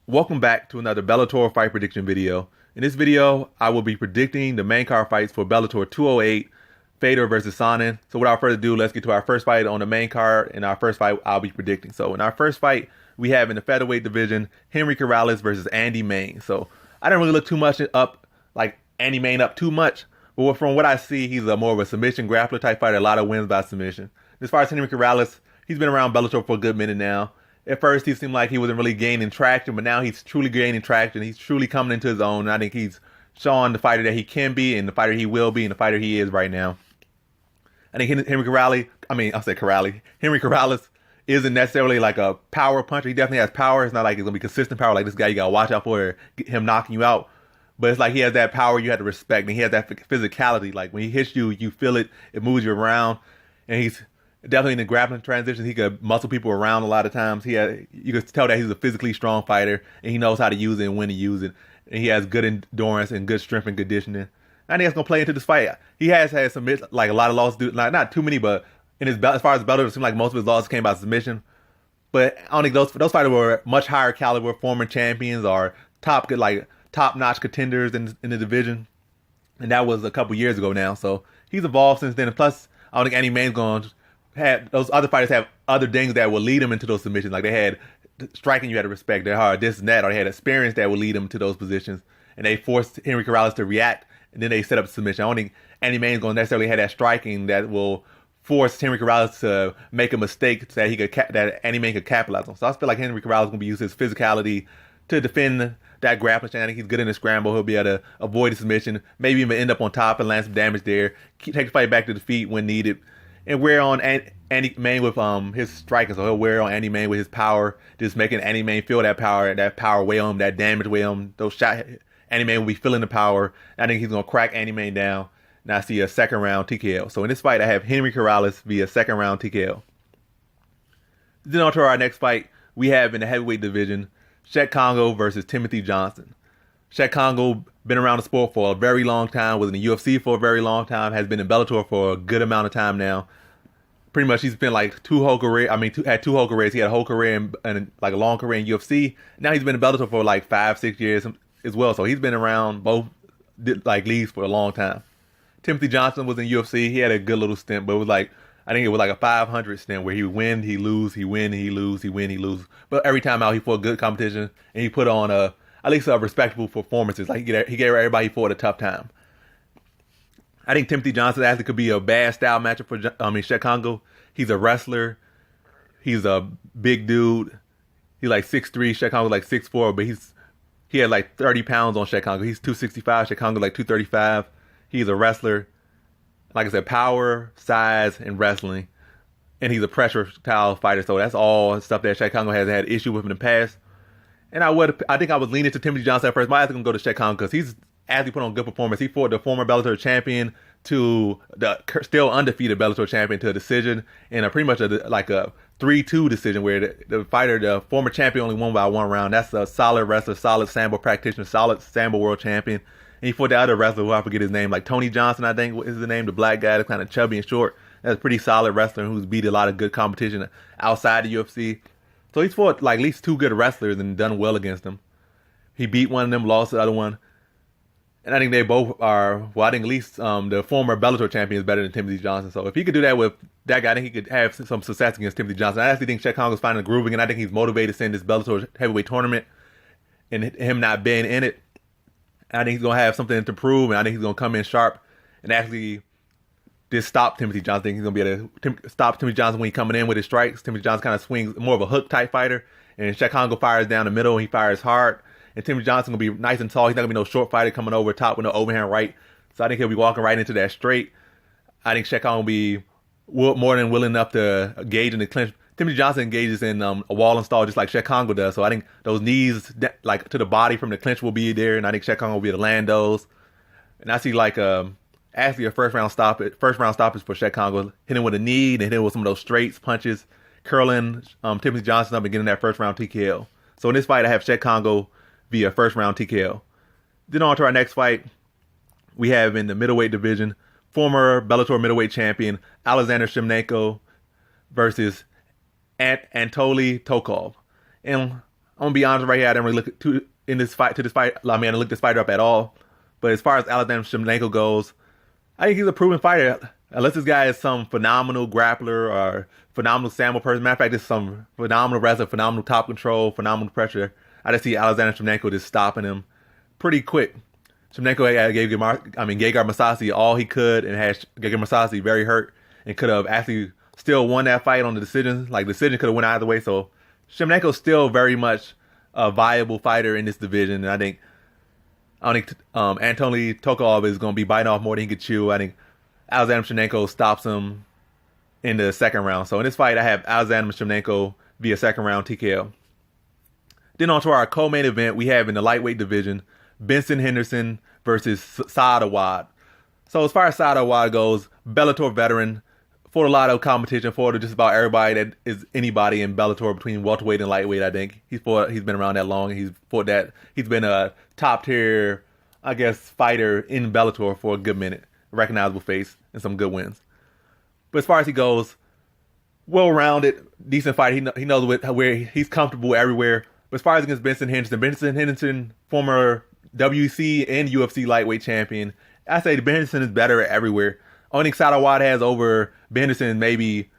Welcome back to another Bellator fight prediction video. In this video, I will be predicting the main card fights for Bellator 208, Fedor versus Sonnen. So without further ado, let's get to our first fight on the main card. And our first fight I'll be predicting. So in our first fight, we have in the featherweight division, Henry Corrales versus Aljamain. So I didn't really look too much up, like Aljamain up too much. But from what I see, he's a more of a submission grappler type fighter, a lot of wins by submission. As far as Henry Corrales, he's been around Bellator for a good minute now. At first, he seemed like he wasn't really gaining traction, but now he's truly gaining traction. He's truly coming into his own. And I think he's showing the fighter that he can be, and the fighter he will be, and the fighter he is right now. I think Henry Corrales isn't necessarily like a power puncher. He definitely has power. It's not like it's gonna be consistent power like this guy you gotta watch out for him knocking you out. But it's like he has that power you have to respect, and he has that physicality. Like when he hits you, you feel it. It moves you around, and he's definitely in the grappling transitions. He could muscle people around a lot of times. You could tell that he's a physically strong fighter, and he knows how to use it and when to use it. And he has good endurance and good strength and conditioning. I think that's gonna play into this fight. He has had some like a lot of losses, like not too many, but in his as far as Bellator, it seemed like most of his losses came by submission. But I don't think those fighters were much higher caliber, former champions or top notch contenders in the division, and that was a couple years ago now. So he's evolved since then. And plus, I don't think Aljamain's going to have those other fighters have other things that will lead them into those submissions. Like they had striking you had to respect, they had this and that, or they had experience that would lead them to those positions, and they forced Henry Corrales to react, and then they set up a submission. I don't think Aljamain's going to necessarily have that striking that will force Henry Corrales to make a mistake that that Aljamain could capitalize on. So I feel like Henry Corrales is going to be using his physicality to defend that grappling chance. I think he's good in the scramble. He'll be able to avoid the submission, maybe even end up on top and land some damage there. Take the fight back to the feet when needed, and wear on Aljamain with his striking. So he'll wear on Aljamain with his power, just making Aljamain feel that power weigh on him, that damage weigh on him. Those shots, Aljamain will be feeling the power. I think he's gonna crack Aljamain down. And I see a second round TKO. So in this fight, I have Henry Corrales via second round TKO. Then on to our next fight, we have in the heavyweight division, Cheick Kongo versus Timothy Johnson. Cheick Kongo been around the sport for a very long time, was in the UFC for a very long time, has been in Bellator for a good amount of time now. Pretty much he's been like had two whole careers. He had a whole career and like a long career in UFC. Now he's been in Bellator for like 5-6 years as well. So he's been around both like leagues for a long time. Timothy Johnson was in UFC. He had a good little stint, but it was like, I think it was like a 500 stint where he win, he lose, he win, he lose, he win, he lose. But every time out, he fought good competition, and he put on at least a respectable performances. Like he gave everybody he fought a tough time. I think Timothy Johnson actually could be a bad style matchup for Cheick Kongo. He's a wrestler. He's a big dude. He's like 6'3". Cheick Kongo's like 6'4", but he had like 30 pounds on Cheick Kongo. He's 265. Cheick Kongo like 235. He's a wrestler. Like I said, power, size, and wrestling. And he's a pressure style fighter. So that's all stuff that Cheick Kongo has had issue with in the past. And I think I was leaning to Timothy Johnson at first, but I think I'm going to go to Cheick Kongo because he's actually put on good performance. He fought the former Bellator champion to the still undefeated Bellator champion to a decision, and pretty much a 3-2 decision where the former champion only won by one round. That's a solid wrestler, solid Sambo practitioner, solid Sambo world champion. And he fought the other wrestler who I forget his name, like Tony Johnson, I think is the name, the black guy that's kind of chubby and short. That's a pretty solid wrestler who's beat a lot of good competition outside the UFC. So he's fought like at least two good wrestlers and done well against them. He beat one of them, lost the other one. And I think they both are, well, I think at least the former Bellator champion is better than Timothy Johnson. So if he could do that with that guy, I think he could have some success against Timothy Johnson. I actually think Cheick Kongo's finding the grooving, and I think he's motivated to send this Bellator heavyweight tournament and him not being in it. I think he's going to have something to prove, and I think he's going to come in sharp and actually just stop Timothy Johnson. I think he's going to be able to stop Timothy Johnson when he's coming in with his strikes. Timothy Johnson kind of swings more of a hook-type fighter, and Cheick Kongo fires down the middle, and he fires hard. And Timothy Johnson will be nice and tall. He's not going to be no short fighter coming over top with no overhand right. So I think he'll be walking right into that straight. I think Cheick Kongo will be more than willing enough to engage in the clinch. Timothy Johnson engages in a wall install just like Cheick Kongo does. So I think those knees like to the body from the clinch will be there, and I think Cheick Kongo will be able to land those. And I see like actually a first round stoppage for Cheick Kongo, hitting with a knee and hitting with some of those straights, punches, curling Timothy Johnson up and getting that first round TKO. So in this fight, I have Cheick Kongo via first round TKO. Then on to our next fight, we have in the middleweight division, former Bellator middleweight champion Alexander Shlemenko versus Anatoly Tokov. And I'm gonna be honest right here. I didn't really look to in this fight to this fight. I mean, I looked this fighter up at all. But as far as Alexander Shlemenko goes, I think he's a proven fighter. Unless this guy is some phenomenal grappler or phenomenal sambo person. Matter of fact, this is some phenomenal wrestler, phenomenal top control, phenomenal pressure. I just see Alexander Shlemenko just stopping him pretty quick. Shlemenko gave Gegard Mousasi all he could and had Gegard Mousasi very hurt and could have actually still won that fight on the decision. Like, the decision could have went either way. So Shlemenko's still very much a viable fighter in this division. And I don't think Anatoly Tokov is going to be biting off more than he could chew. I think Alexander Shlemenko stops him in the second round. So in this fight, I have Alexander Shlemenko via second round TKO. Then on to our co-main event, we have in the lightweight division, Benson Henderson versus Saad Awad. So as far as Saad Awad goes, Bellator veteran, fought a lot of competition, fought just about everybody that is anybody in Bellator between welterweight and lightweight. I think he's been around that long. He's been a top tier, I guess, fighter in Bellator for a good minute. Recognizable face and some good wins. But as far as he goes, well-rounded, decent fighter. He knows where he's comfortable everywhere. But as far as against Benson Henderson, former WC and UFC lightweight champion, I say Benson is better everywhere. Only thing Saad Awad has over Benson maybe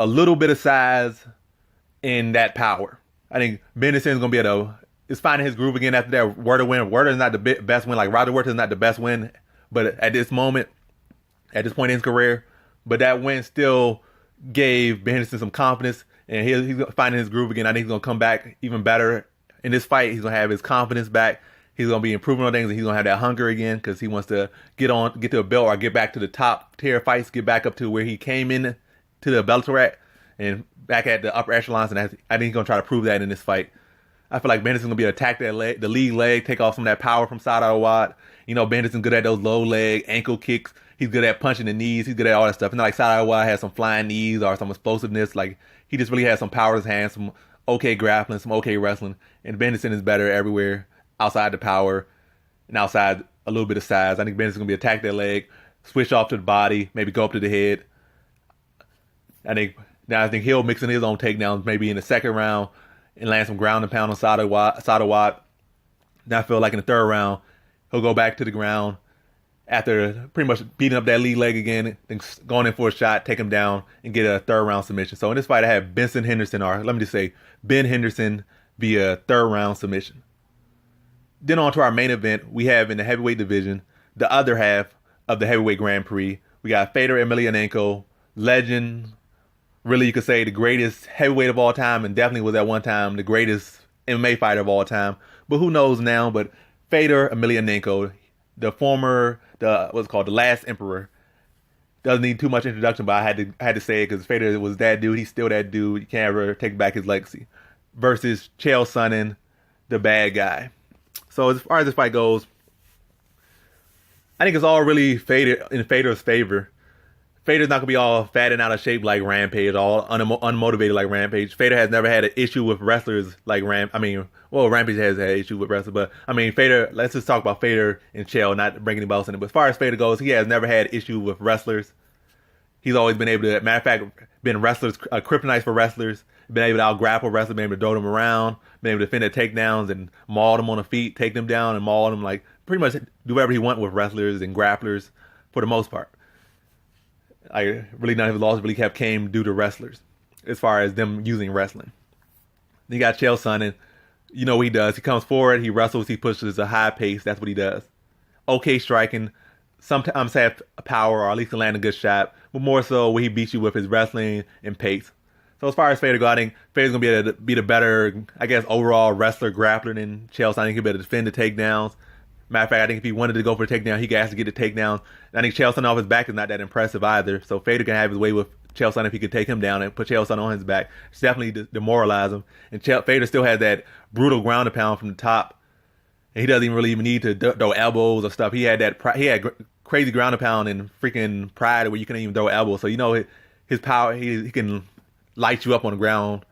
a little bit of size and that power. I think Benson is going to be able to finding his groove again after that Werder win. Werder is not the best win. Like, Roger Werder is not the best win, but at this point in his career, but that win still gave Benson some confidence, and he's finding his groove again. I think he's going to come back even better in this fight. He's going to have his confidence back. He's going to be improving on things, and he's going to have that hunger again because he wants to get to a belt or get back to the top tier fights, get back up to where he came in to the Bellator at and back at the upper echelons. And I think he's going to try to prove that in this fight. I feel like Benson's going to be able to attack that leg, the lead leg, take off some of that power from Saad Awad. You know, Benson's good at those low leg ankle kicks. He's good at punching the knees. He's good at all that stuff. And like Saad Awad has some flying knees or some explosiveness. Like, he just really has some power in his hands, some okay grappling, some okay wrestling. And Benson is better everywhere outside the power and outside a little bit of size. I think Benson's going to be attack that leg, switch off to the body, maybe go up to the head. I think he'll mix in his own takedowns maybe in the second round and land some ground and pound on Saad Awad. Then I feel like in the third round, he'll go back to the ground after pretty much beating up that lead leg again, then going in for a shot, take him down, and get a third round submission. So in this fight, I have Benson Henderson, or let me just say Ben Henderson via third round submission. Then on to our main event, we have in the heavyweight division, the other half of the heavyweight Grand Prix. We got Fedor Emelianenko, legend, really you could say the greatest heavyweight of all time, and definitely was at one time the greatest MMA fighter of all time. But who knows now? But Fedor Emelianenko, the last emperor, doesn't need too much introduction, but I had to say it because Fedor was that dude. He's still that dude. You can't ever take back his legacy. Versus Chael Sonnen, the bad guy. So as far as this fight goes, I think it's all really in Fedor's favor. Fedor's not going to be all fat and out of shape like Rampage, all unmotivated like Rampage. Fedor has never had an issue with wrestlers like Rampage has had an issue with wrestlers, but Fedor, let's just talk about Fedor and Chael, not bring anybody else in it. But as far as Fedor goes, he has never had an issue with wrestlers. He's always been able to, matter of fact, been wrestlers, kryptonite for wrestlers, been able to out-grapple wrestlers, been able to throw them around, been able to defend their takedowns and maul them on the feet, take them down and maul them, like pretty much do whatever he wants with wrestlers and grapplers for the most part. Really none of his losses really came due to wrestlers as far as them using wrestling. Then you got Chael Sonnen. You know what he does. He comes forward, he wrestles, he pushes a high pace. That's what he does. Okay striking. Sometimes have power or at least can land a good shot, but more so when he beats you with his wrestling and pace. So as far as Fedor goes, I think Fedor's going to be able to be the better, I guess, overall wrestler grappler than Chael Sonnen. He'll be able to defend the takedowns. Matter of fact, I think if he wanted to go for a takedown, he could actually get the takedown. And I think Chael Sonnen off his back is not that impressive either. So Fedor can have his way with Chael Sonnen if he could take him down and put Chael Sonnen on his back. It's definitely demoralize him. And Fedor still has that brutal ground and pound from the top. And he doesn't even need to throw elbows or stuff. He had crazy ground and pound and freaking pride where you couldn't even throw elbows. So his power, he can light you up on the ground.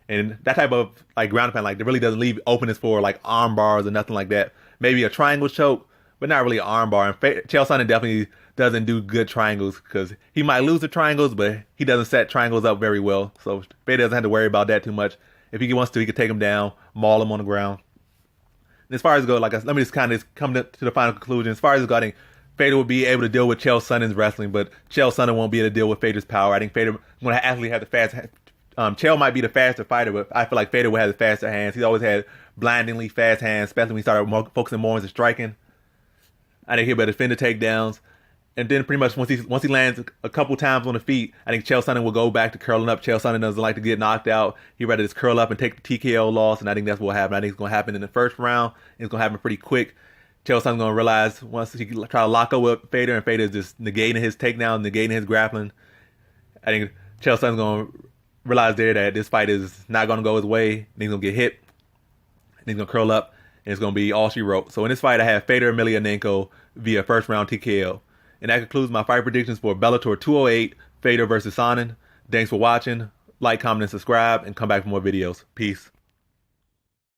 And that type of ground and pound, it really doesn't leave openness for arm bars or nothing like that. Maybe a triangle choke, but not really an arm bar. And Chael Sonnen definitely doesn't do good triangles because he might lose the triangles, but he doesn't set triangles up very well. So Fedor doesn't have to worry about that too much. If he wants to, he could take him down, maul him on the ground. And as far as it goes, let me just kind of come to the final conclusion. As far as it goes, I think Fedor will be able to deal with Chael Sonnen's wrestling, but Chael Sonnen won't be able to deal with Fedor's power. I think Fedor going to actually have the fast. Chael might be the faster fighter, but I feel like Fedor will have the faster hands. He's always had blindingly fast hands, especially when he started focusing more on his striking. I think he'll be able to defend the takedowns. And then pretty much once he lands a couple times on the feet, I think Chael Sonnen will go back to curling up. Chael Sonnen doesn't like to get knocked out. He'd rather just curl up and take the TKO loss, and I think that's what will happen. I think it's going to happen in the first round. It's going to happen pretty quick. Chael Sonnen's going to realize once he try to lock up with Fedor, and Fedor is just negating his takedown, negating his grappling. I think Chael Sonnen's going to realize there that this fight is not going to go his way. And he's going to get hit. And he's going to curl up, and it's going to be all she wrote. So in this fight, I have Fedor Emelianenko via first round TKO. And that concludes my fight predictions for Bellator 208, Fedor versus Sonnen. Thanks for watching. Like, comment, and subscribe, and come back for more videos. Peace.